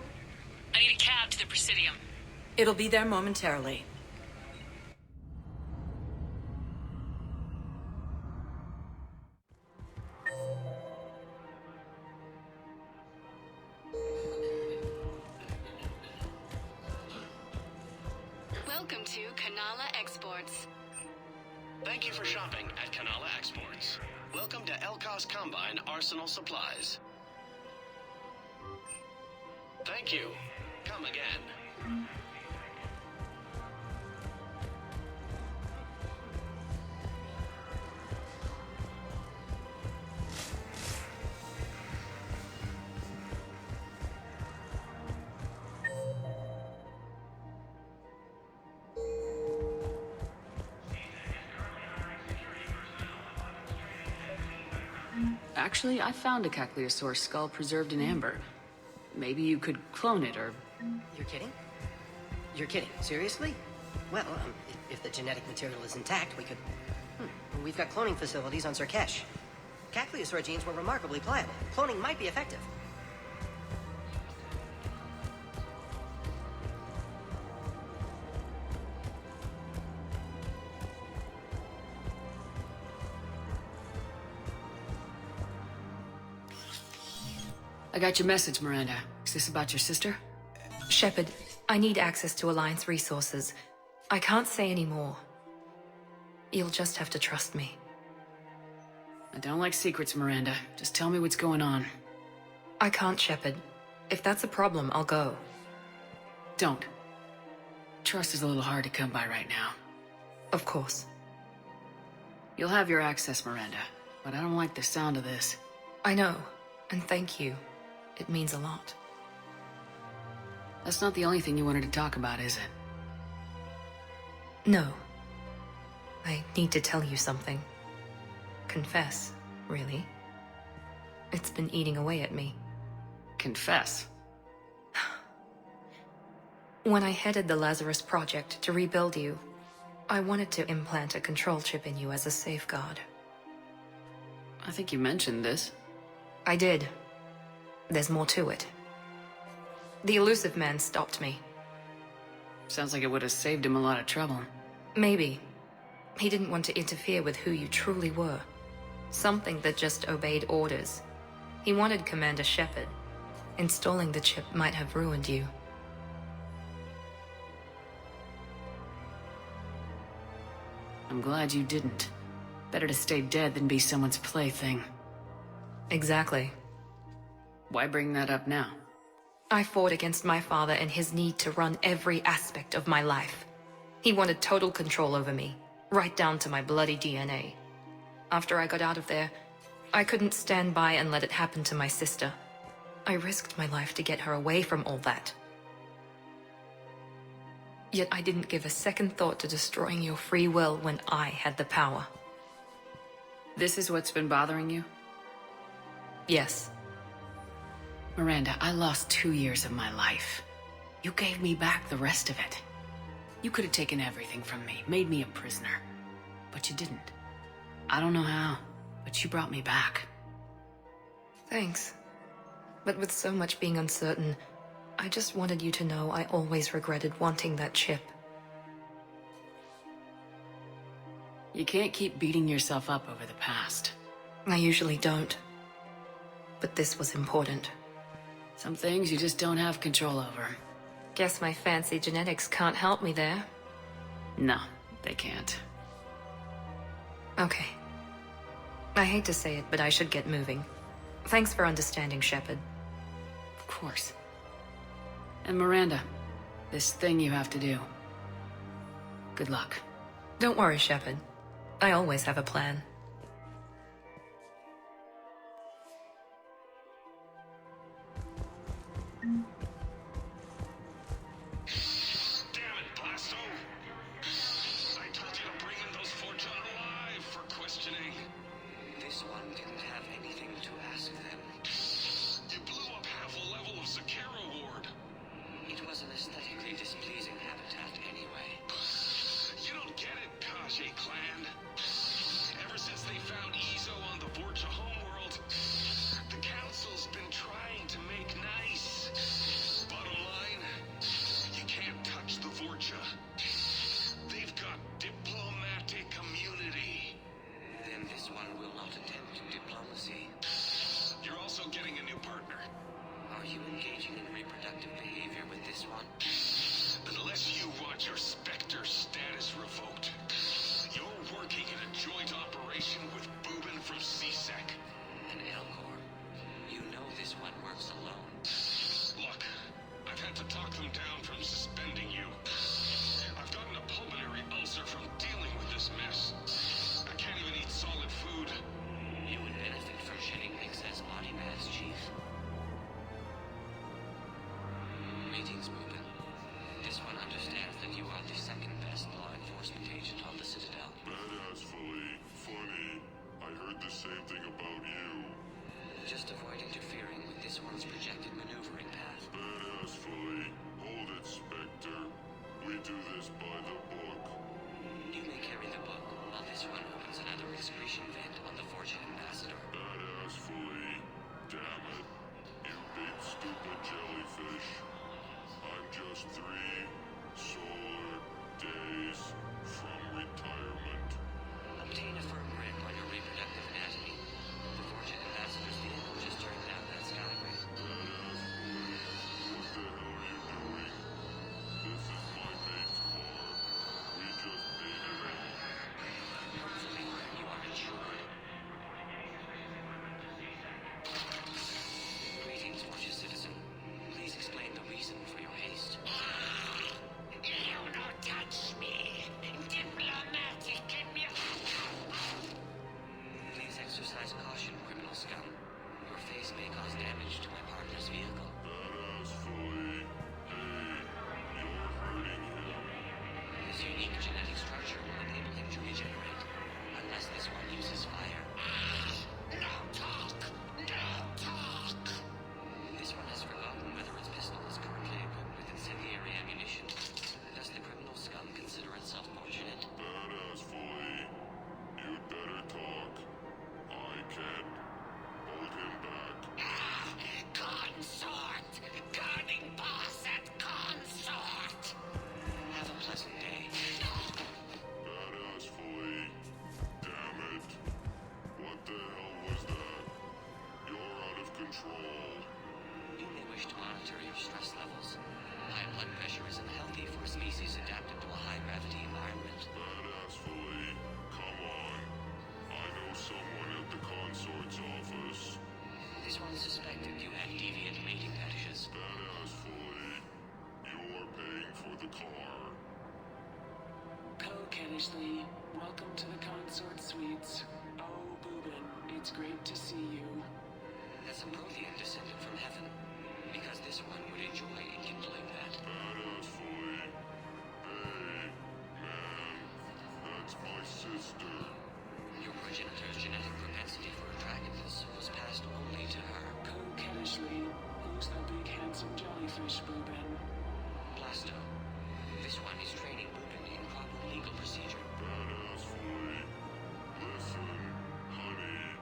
I need a cab to the Presidium. It'll be there momentarily. Welcome to Kanala Exports. Thank you for shopping at Kanala Exports. Welcome to Elkos Combine Arsenal Supplies. Thank you. Come again. Actually, I found a Caccliosaur skull preserved in amber. Maybe you could clone it, or... You're kidding? You're kidding. Seriously? Well, if the genetic material is intact, we could... We've got cloning facilities on Zerkesh. Caccliosaur genes were remarkably pliable. Cloning might be effective. I got your message, Miranda. Is this about your sister? Shepard, I need access to Alliance resources. I can't say any more. You'll just have to trust me. I don't like secrets, Miranda. Just tell me what's going on. I can't, Shepard. If that's a problem, I'll go. Don't. Trust is a little hard to come by right now. Of course. You'll have your access, Miranda, but I don't like the sound of this. I know, and thank you. It means a lot. That's not the only thing you wanted to talk about, is it? No. I need to tell you something. Confess, really. It's been eating away at me. Confess? When I headed the Lazarus Project to rebuild you, I wanted to implant a control chip in you as a safeguard. I think you mentioned this. I did. There's more to it. The elusive man stopped me. Sounds like it would have saved him a lot of trouble. Maybe. He didn't want to interfere with who you truly were. Something that just obeyed orders. He wanted Commander Shepard. Installing the chip might have ruined you. I'm glad you didn't. Better to stay dead than be someone's plaything. Exactly. Why bring that up now? I fought against my father and his need to run every aspect of my life. He wanted total control over me, right down to my bloody DNA. After I got out of there, I couldn't stand by and let it happen to my sister. I risked my life to get her away from all that. Yet I didn't give a second thought to destroying your free will when I had the power. This is what's been bothering you? Yes. Miranda, I lost 2 years of my life. You gave me back the rest of it. You could have taken everything from me, made me a prisoner. But you didn't. I don't know how, but you brought me back. Thanks. But with so much being uncertain, I just wanted you to know I always regretted wanting that chip. You can't keep beating yourself up over the past. I usually don't. But this was important. Some things you just don't have control over. Guess my fancy genetics can't help me there. No, they can't. Okay. I hate to say it, but I should get moving. Thanks for understanding, Shepard. Of course. And Miranda, this thing you have to do. Good luck. Don't worry, Shepard. I always have a plan. Damn it, Blasto! I told you to bring in those Fortune alive for questioning. This one didn't have anything to ask them. You blew up half a level of Zakero Ward. It was an aesthetically displeasing habitat anyway. You don't get it, Kaje clan. Ever since they found Ezo on the Vorcha homeworld, the Council's been trying to make nice. Bottom line, you can't touch the Vorcha. They've got diplomatic immunity. Then this one will not attempt diplomacy. You're also getting a new partner. Are you engaging in reproductive behavior with this one? Unless you want your Spectre status revoked, you're working in a joint operation with Boobin from CSEC. An Elcor. You know this one works alone. Look, I've had to talk them down from suspending you. I've gotten a pulmonary ulcer from dealing with this mess. I can't even eat solid food. You would benefit from shedding excess body mass, Chief. Greetings, Boobin. This one understands that you are the second best law enforcement agent on the Citadel. Badassfully funny. I heard the same thing about you. Just avoid interfering with this one's projected maneuvering path. Badassfully. Hold it, Spectre. We do this by the book. You may carry the book while this one opens another excretion vent on the Fortune Ambassador. Badassfully. Damn it. You big stupid jellyfish. I'm just 3 solar days from retirement. Obtain a firm grip on your reproductive anatomy. The Fortune Ambassador's vehicle just turned out that skyway. control. You may wish to monitor your stress levels. High blood pressure is unhealthy for a species adapted to a high-gravity environment. Badassfully, come on. I know someone at the consort's office. This one suspected you had deviant mating fetishes. Badassfully, you're paying for the car. Kennishley, welcome to the consort suites. Oh, Boobin, it's great to see you. As a Prothean descended from heaven, because this one would enjoy enkindling that. Badassfully. Hey, man, that's my sister. Your progenitor's genetic propensity for attractiveness was passed only to her. Kennishley, who's the big handsome jellyfish, Boobin? Blasto. This one is training Boobin in proper legal procedure. Badassfully. Listen, honey,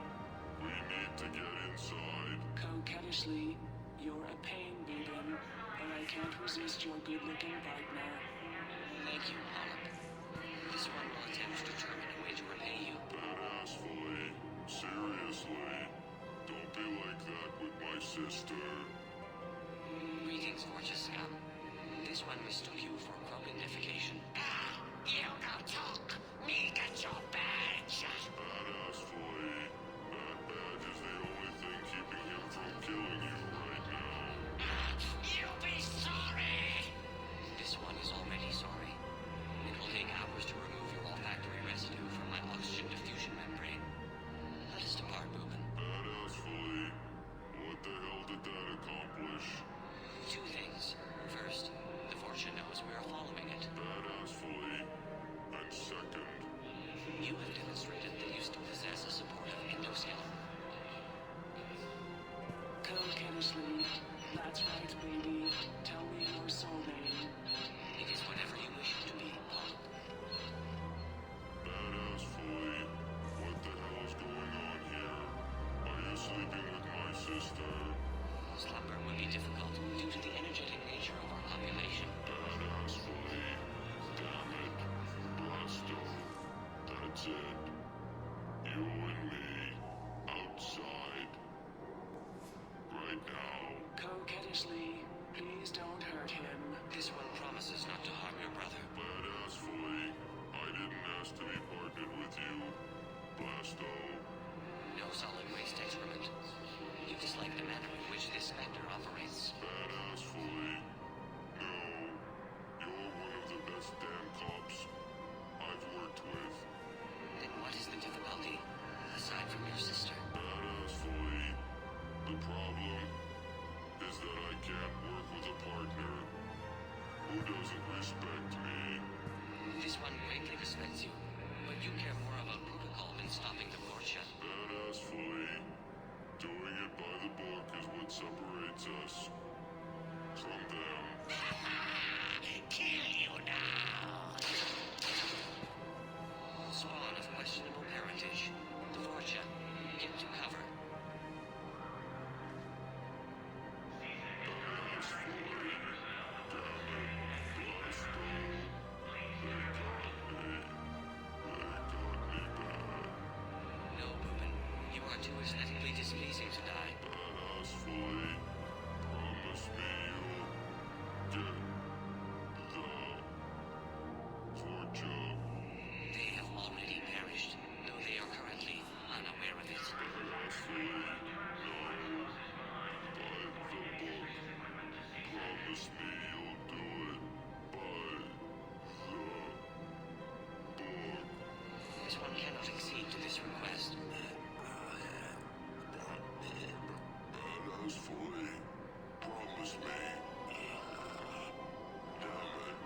we need to get inside. Kennishley, you're a pain, Boobin, but I can't resist your good-looking partner. Thank you, Polyp. This one will attempt to determine a way to repay you. Badassfully. Seriously. Don't be like that with my sister. Greetings, gorgeous scum. This one mistook you for grubinification. You no talk. Me get your badge. Badassfully. That badge is the only thing keeping him from killing you right now. You'll be sorry. This one is already sorry. It will take hours to remove your olfactory residue from my oxygen diffusion membrane. Let us depart, Boobin. Badassfully. What the hell did that accomplish? Two things. First, the Fortune knows we are following it. Badassfully. And second, you have demonstrated that you still possess a supportive endoskeleton. Kennishley, that's right, baby. Tell me your soul name. It is whatever you wish it to be, Polyp. Badassfully. What the hell is going on here? Are you sleeping with my sister? Slumber would be difficult due to the energetic nature of our population. Badassfully. Damn it. Blasto. That's it. You and me. Outside. Right now. Kennishley, please don't hurt him. This one promises not to harm your brother. Badassfully. I didn't ask to be partnered with you. Blasto. No solid waste excrement. You dislike the manner in which this Spectre operates. Badassfully. No. You're one of the best damn cops I've worked with. Then what is the difficulty, aside from your sister? Badassfully. The problem is that I can't work with a partner who doesn't respect me. This one greatly respects you, but you care more about protocol than stopping the Fortune. Badassfully. Doing it by the book is what separates us from them. Kill you now. Spawn of questionable parentage. The Fortune. Get to cover. Badassfully. Damn it. Blasto. They got me. They got me bad. No, Boobin. You are too aesthetically displeasing to die. Badassfully. Promise me you'll get the Fortune. They have already perished, though they are currently unaware of it. Badassfully. No. By the book. Promise me you'll do it by the book. This one cannot accede to this request. Badassfully. Promise me. Damn it.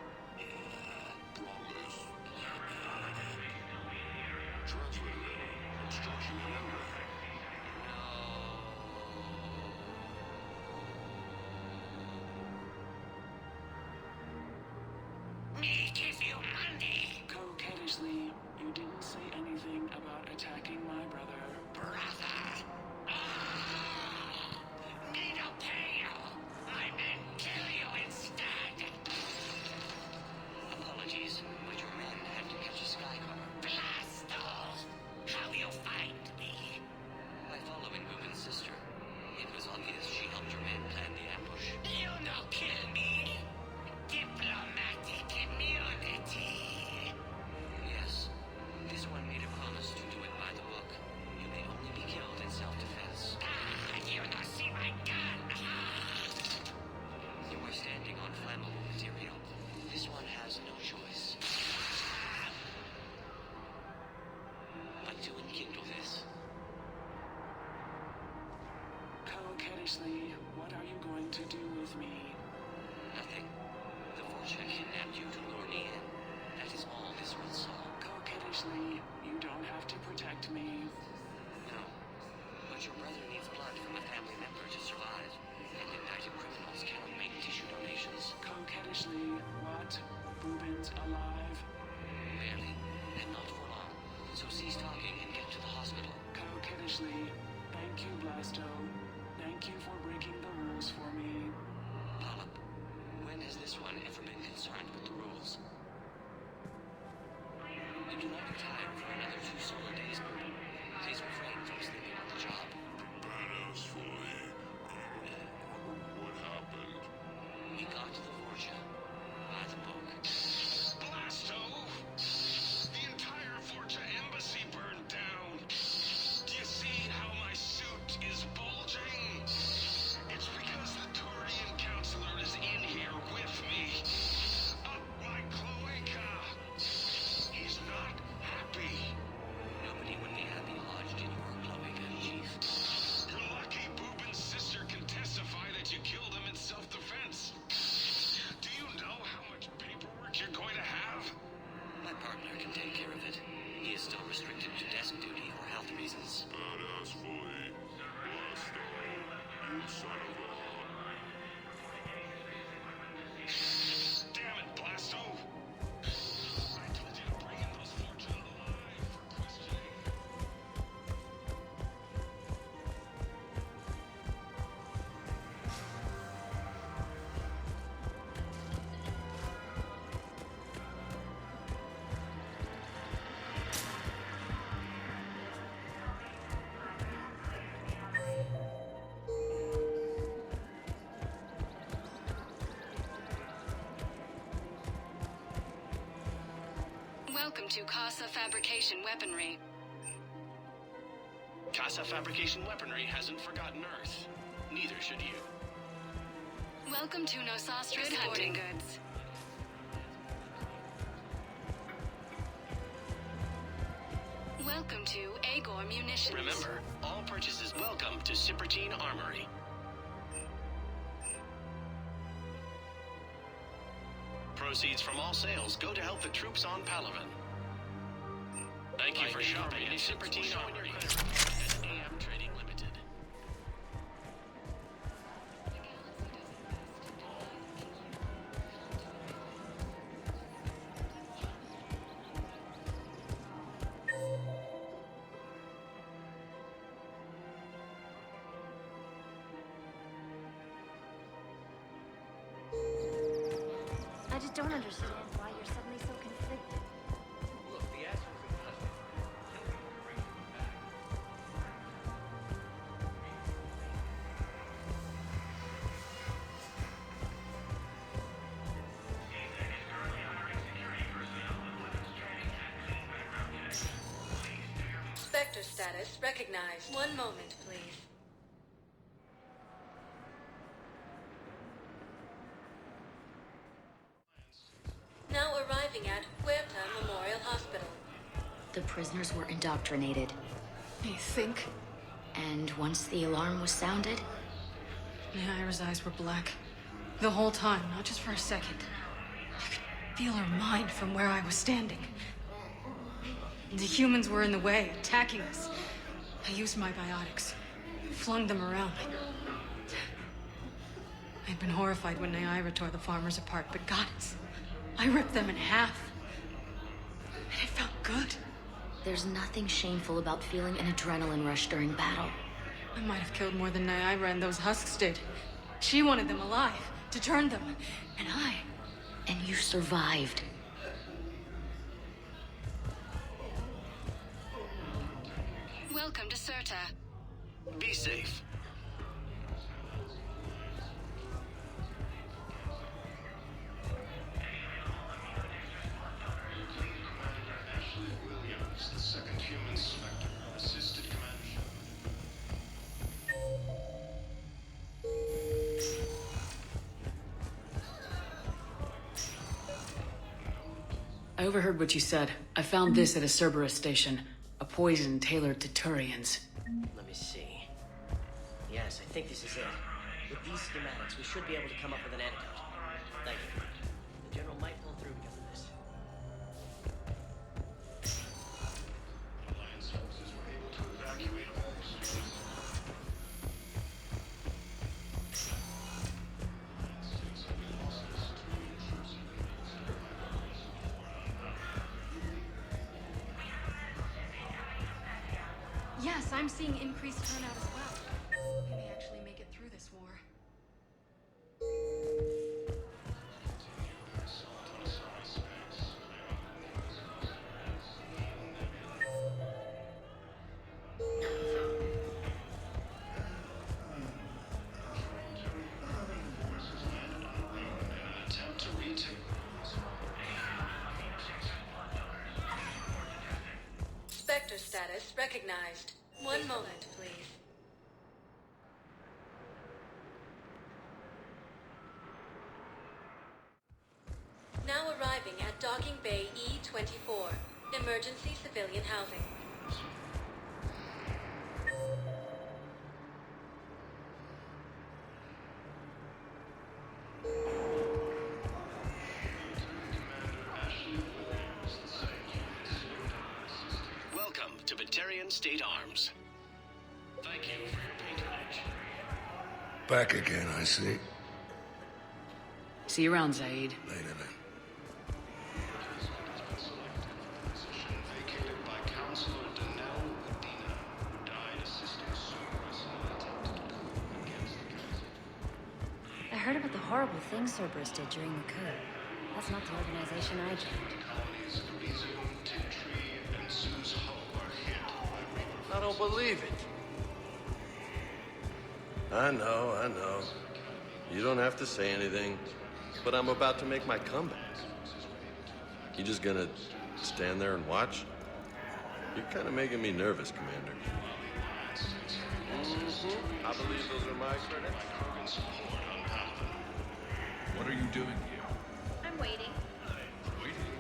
Promise. Translator error. Instruction in English. Me give you money. Kennishley, you didn't say anything about attacking my brother. Brother. Me to pay you. I meant kill you instead. Apologies, but your men had to catch a skycar. Blasto. How you find me? By following Boobin's sister. It was obvious to enkindle this. Coquettishly, what are you going to do with me? Nothing. The Vorcha kidnapped you to lure me in. That is all this will solve. Coquettishly, you don't have to protect me. No. But your brother needs blood from a family member to survive. And indicted criminals cannot make tissue donations. Coquettishly, what? Boobin's alive? Barely. And not for long. So cease talking and get to the hospital. Coquettishly, thank you, Blasto. Thank you for breaking the rules for me. Polyp, when has this one ever been concerned with the rules? You do not retire for another 2 solar days, Bourbon. Please refrain from sleeping on the job. Badass fully. What happened? We got to the Vorcha. By the book. Blasto! The entire Vorcha embassy burned down. Do you see how my suit is bulging? It's because the Turian counselor is in here with me. Up my cloaca. He's not happy. Nobody would be happy lodged in your cloaca, Chief. You're lucky Boobin's sister can testify that you killed him in self-defense. Do you know how much paperwork you're going to have? My partner can take care of it. He is still restricted to desk duty for health reasons. Badass fully. Blasto. You son of a... Damn it, Blasto! I told you to bring in those Vorcha alive for questioning. Welcome to Casa Fabrication Weaponry. Casa Fabrication Weaponry hasn't forgotten Earth. Neither should you. Welcome to Nosastra Sporting Goods. Welcome to Agor Munitions. Remember, all purchases welcome to Cipertine Armory. Proceeds from all sales go to help the troops on Palaven. Thank you for shopping at Cipertine Armory and AM Trading Limited. I just don't understand why you're suddenly so conflicted. Look, the assholes in custody. Kill them and bring them back. Spectre status recognized. One moment, please. Now arriving at Huerta Memorial Hospital. The prisoners were indoctrinated. You think? And once the alarm was sounded, Naira's eyes were black. The whole time, not just for a second. I could feel her mind from where I was standing. The humans were in the way, attacking us. I used my biotics, flung them around. I'd been horrified when Naira tore the farmers apart, but goddess, I ripped them in half. And it felt good. there's nothing shameful about feeling an adrenaline rush during battle. I might have killed more than Naira and those husks did. She wanted them alive, to turn them, and I... And you survived. Welcome to Cirta. Be safe. Williams, the second human Spectre, assisted command. I overheard what you said. I found this at a Cerberus station. A poison tailored to Turians. Let me see. Yes, I think this is it. With these schematics, we should be able to come up with an antidote. Thank you. The General might pull through because of this. Alliance forces were able to evacuate all civilians. Yes, I'm seeing increased turnout as well. We may actually make it through this war. Attempt to retake. Spectre status recognized. One moment, please. Now arriving at Docking Bay E-24. Emergency civilian housing. Welcome to Batarian State Arms. Thank you for your patronage. Back again, I see. See you around, Zaid. Later then. Vacated by Counselor Danelle Medina, who died assisting Cerberus in an attempt to coup against the council. I heard about the horrible things Cerberus did during the coup. That's not the organization I joined. Colonies of Rizu, Tintri, and Sue's Ho are hit by Reaper. I don't believe it. I know. You don't have to say anything, but I'm about to make my comeback. You just gonna stand there and watch? You're kind of making me nervous, Commander. I believe those are my credits. What are you doing here? I'm waiting. Waiting?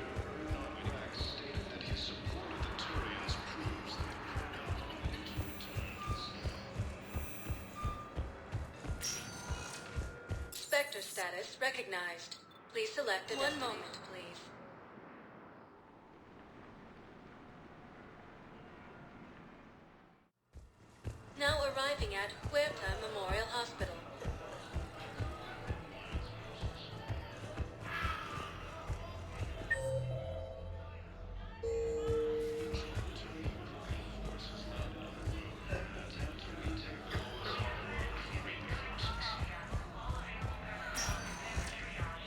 Stated that his support of the Turians proves that Spectre status recognized. Please select a One moment, please. Now arriving at Huerta Memorial Hospital.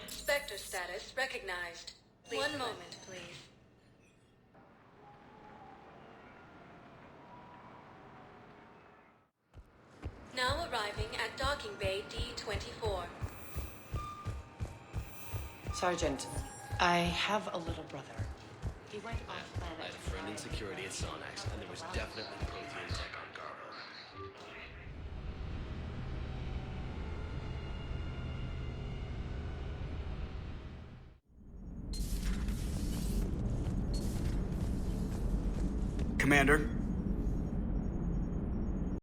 Spectre status recognized. One moment, please. Now arriving at Docking Bay D-24. Sergeant, I have a little brother. He went off planet. I had a friend in security at Sonax, and there was definitely Prothean tech on Garbo. Commander,